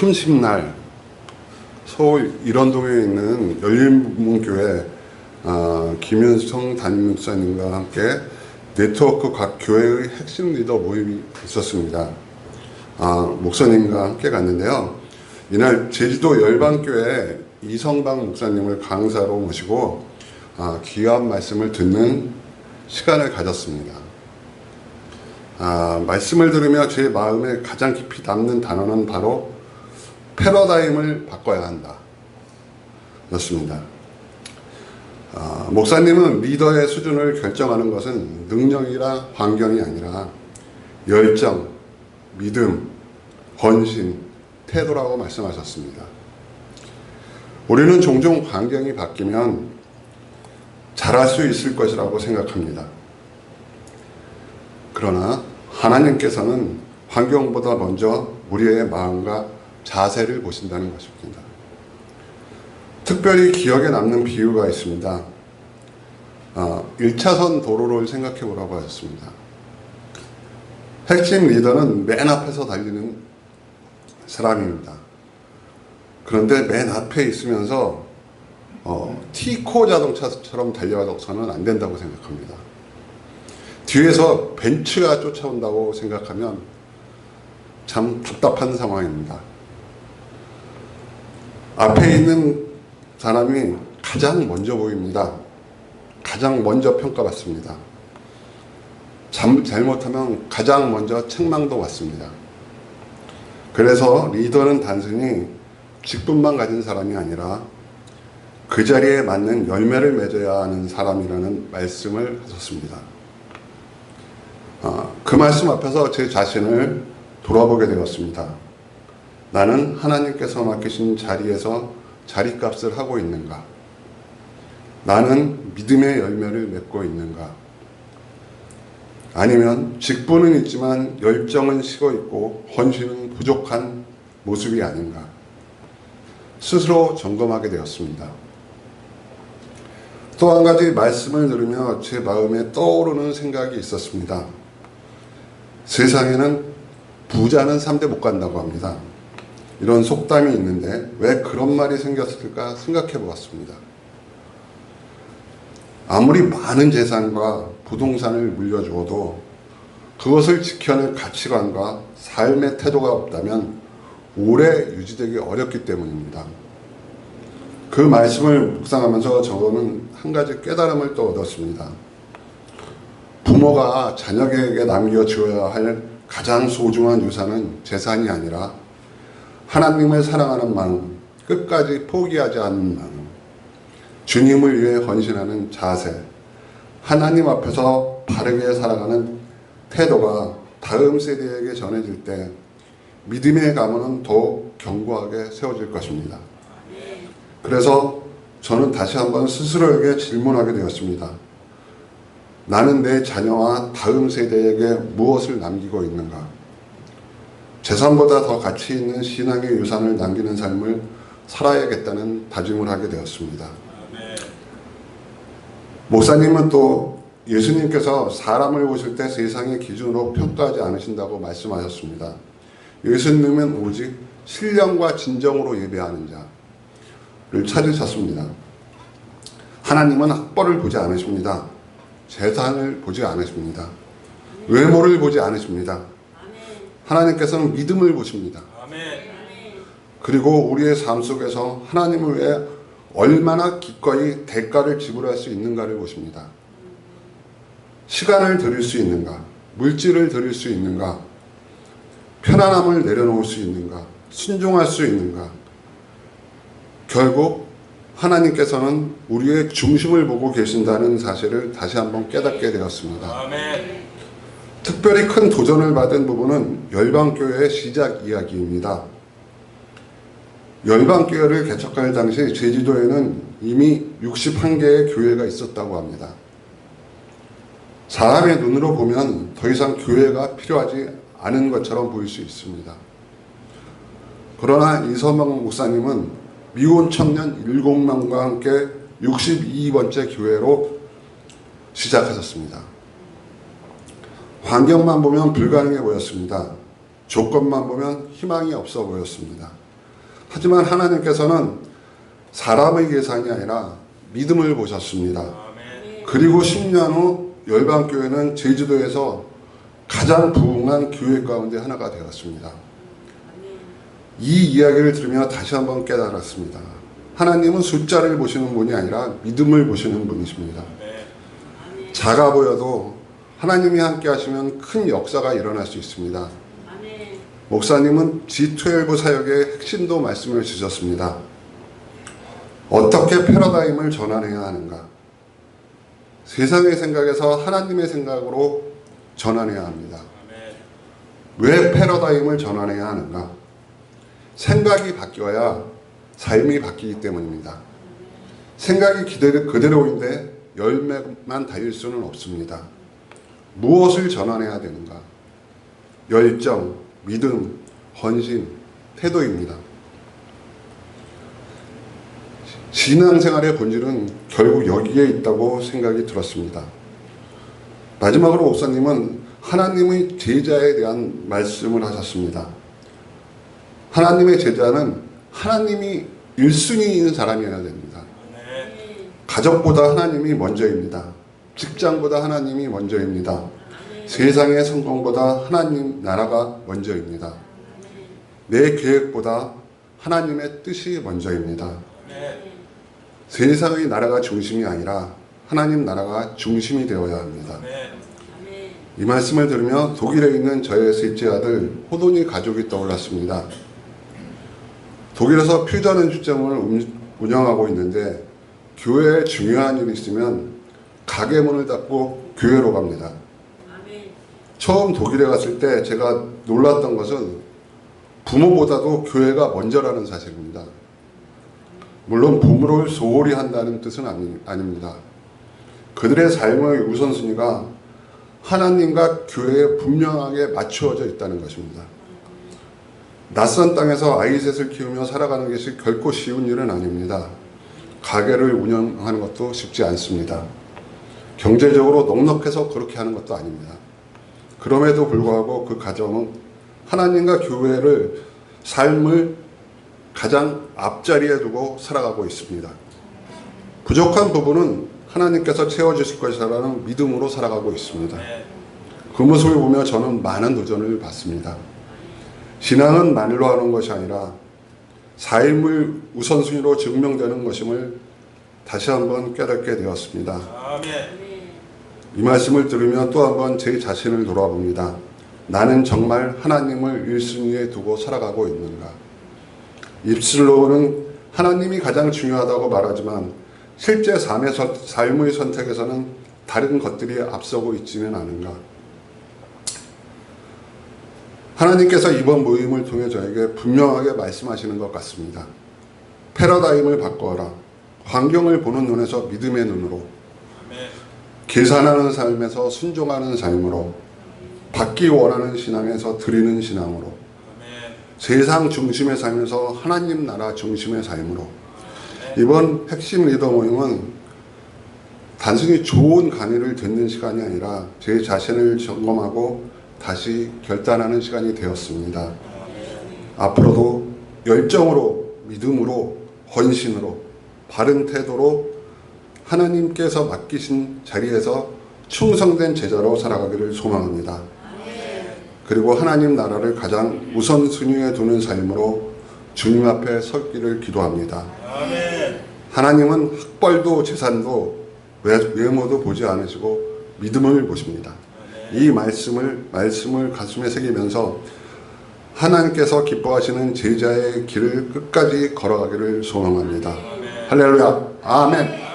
30날 서울 일원동에 있는 열린문교회 김윤성 담임 목사님과 함께 네트워크 각 교회의 핵심 리더 모임이 있었습니다. 목사님과 함께 갔는데요. 이날 제주도 열방교회 이성방 목사님을 강사로 모시고 귀한 말씀을 듣는 시간을 가졌습니다. 말씀을 들으며 제 마음에 가장 깊이 남는 단어는 바로 패러다임을 바꿔야 한다 였습니다. 목사님은 리더의 수준을 결정하는 것은 능력이나 환경이 아니라 열정, 믿음, 헌신, 태도라고 말씀하셨습니다. 우리는 종종 환경이 바뀌면 잘할 수 있을 것이라고 생각합니다. 그러나 하나님께서는 환경보다 먼저 우리의 마음과 자세를 보신다는 것입니다. 특별히 기억에 남는 비유가 있습니다. 1차선 도로를 생각해 보라고 하셨습니다. 핵심 리더는 맨 앞에서 달리는 사람입니다. 그런데 맨 앞에 있으면서 T코 자동차처럼 달려서는 안 된다고 생각합니다. 뒤에서 벤츠가 쫓아온다고 생각하면 참 답답한 상황입니다. 앞에 있는 사람이 가장 먼저 보입니다. 가장 먼저 평가받습니다. 잘못하면 가장 먼저 책망도 받습니다. 그래서 리더는 단순히 직분만 가진 사람이 아니라 그 자리에 맞는 열매를 맺어야 하는 사람이라는 말씀을 하셨습니다. 그 말씀 앞에서 제 자신을 돌아보게 되었습니다. 나는 하나님께서 맡기신 자리에서 자리값을 하고 있는가? 나는 믿음의 열매를 맺고 있는가? 아니면 직분은 있지만 열정은 식어 있고 헌신은 부족한 모습이 아닌가? 스스로 점검하게 되었습니다. 또 한 가지 말씀을 들으며 제 마음에 떠오르는 생각이 있었습니다. 세상에는 부자는 3대 못 간다고 합니다. 이런 속담이 있는데 왜 그런 말이 생겼을까 생각해 보았습니다. 아무리 많은 재산과 부동산을 물려주어도 그것을 지켜낼 가치관과 삶의 태도가 없다면 오래 유지되기 어렵기 때문입니다. 그 말씀을 묵상하면서 저는 한 가지 깨달음을 또 얻었습니다. 부모가 자녀에게 남겨주어야 할 가장 소중한 유산은 재산이 아니라 하나님을 사랑하는 마음, 끝까지 포기하지 않는 마음, 주님을 위해 헌신하는 자세, 하나님 앞에서 바르게 살아가는 태도가 다음 세대에게 전해질 때 믿음의 가문은 더욱 견고하게 세워질 것입니다. 그래서 저는 다시 한번 스스로에게 질문하게 되었습니다. 나는 내 자녀와 다음 세대에게 무엇을 남기고 있는가? 재산보다 더 가치 있는 신앙의 유산을 남기는 삶을 살아야겠다는 다짐을 하게 되었습니다. 목사님은 또 예수님께서 사람을 보실 때 세상의 기준으로 평가하지 않으신다고 말씀하셨습니다. 예수님은 오직 신령과 진정으로 예배하는 자를 찾으셨습니다. 하나님은 학벌을 보지 않으십니다. 재산을 보지 않으십니다. 외모를 보지 않으십니다. 하나님께서는 믿음을 보십니다. 그리고 우리의 삶 속에서 하나님을 위해 얼마나 기꺼이 대가를 지불할 수 있는가를 보십니다. 시간을 드릴 수 있는가? 물질을 드릴 수 있는가? 편안함을 내려놓을 수 있는가? 순종할 수 있는가? 결국 하나님께서는 우리의 중심을 보고 계신다는 사실을 다시 한번 깨닫게 되었습니다. 특별히 큰 도전을 받은 부분은 열방교회의 시작 이야기입니다. 열방교회를 개척할 당시 제주도에는 이미 61개의 교회가 있었다고 합니다. 사람의 눈으로 보면 더 이상 교회가 필요하지 않은 것처럼 보일 수 있습니다. 그러나 이성방 목사님은 미혼 청년 7명과 함께 62번째 교회로 시작하셨습니다. 환경만 보면 불가능해 보였습니다. 조건만 보면 희망이 없어 보였습니다. 하지만 하나님께서는 사람의 계산이 아니라 믿음을 보셨습니다. 그리고 10년 후 열방교회는 제주도에서 가장 부흥한 교회 가운데 하나가 되었습니다. 이 이야기를 들으며 다시 한번 깨달았습니다. 하나님은 숫자를 보시는 분이 아니라 믿음을 보시는 분이십니다. 작아 보여도 하나님이 함께 하시면 큰 역사가 일어날 수 있습니다. 목사님은 G12 사역의 핵심도 말씀을 주셨습니다. 어떻게 패러다임을 전환해야 하는가? 세상의 생각에서 하나님의 생각으로 전환해야 합니다. 왜 패러다임을 전환해야 하는가? 생각이 바뀌어야 삶이 바뀌기 때문입니다. 생각이 그대로인데 열매만 달릴 수는 없습니다. 무엇을 전환해야 되는가? 열정, 믿음, 헌신, 태도입니다. 신앙생활의 본질은 결국 여기에 있다고 생각이 들었습니다. 마지막으로 목사님은 하나님의 제자에 대한 말씀을 하셨습니다. 하나님의 제자는 하나님이 1순위인 사람이어야 됩니다. 가족보다 하나님이 먼저입니다. 직장보다 하나님이 먼저입니다. 세상의 성공보다 하나님 나라가 먼저입니다. 내 계획보다 하나님의 뜻이 먼저입니다. 세상의 나라가 중심이 아니라 하나님 나라가 중심이 되어야 합니다. 이 말씀을 들으며 독일에 있는 저의 셋째 아들 호돈이 가족이 떠올랐습니다. 독일에서 퓨전 음식점을 운영하고 있는데 교회에 중요한 일이 있으면 가게 문을 닫고 교회로 갑니다. 처음 독일에 갔을 때 제가 놀랐던 것은 부모보다도 교회가 먼저라는 사실입니다. 물론 부모를 소홀히 한다는 뜻은 아닙니다. 그들의 삶의 우선순위가 하나님과 교회에 분명하게 맞추어져 있다는 것입니다. 낯선 땅에서 아이셋을 키우며 살아가는 것이 결코 쉬운 일은 아닙니다. 가게를 운영하는 것도 쉽지 않습니다. 경제적으로 넉넉해서 그렇게 하는 것도 아닙니다. 그럼에도 불구하고 그 가정은 하나님과 교회를 삶을 가장 앞자리에 두고 살아가고 있습니다. 부족한 부분은 하나님께서 채워주실 것이라는 믿음으로 살아가고 있습니다. 그 모습을 보며 저는 많은 도전을 받습니다. 신앙은 말로 하는 것이 아니라 삶을 우선순위로 증명되는 것임을 다시 한번 깨닫게 되었습니다. 이 말씀을 들으며 또 한번 제 자신을 돌아봅니다. 나는 정말 하나님을 1순위에 두고 살아가고 있는가? 입술로는 하나님이 가장 중요하다고 말하지만 실제 삶의 선택에서는 다른 것들이 앞서고 있지는 않은가? 하나님께서 이번 모임을 통해 저에게 분명하게 말씀하시는 것 같습니다. 패러다임을 바꿔라. 환경을 보는 눈에서 믿음의 눈으로, 계산하는 삶에서 순종하는 삶으로, 받기 원하는 신앙에서 드리는 신앙으로, 세상 중심의 삶에서 하나님 나라 중심의 삶으로. 이번 핵심 리더 모임은 단순히 좋은 강의를 듣는 시간이 아니라 제 자신을 점검하고 다시 결단하는 시간이 되었습니다. 앞으로도 열정으로, 믿음으로, 헌신으로, 바른 태도로 하나님께서 맡기신 자리에서 충성된 제자로 살아가기를 소망합니다. 그리고 하나님 나라를 가장 우선순위에 두는 삶으로 주님 앞에 설기를 기도합니다. 하나님은 학벌도 재산도 외모도 보지 않으시고 믿음을 보십니다. 이 말씀을 가슴에 새기면서 하나님께서 기뻐하시는 제자의 길을 끝까지 걸어가기를 소망합니다. 할렐루야. 아멘.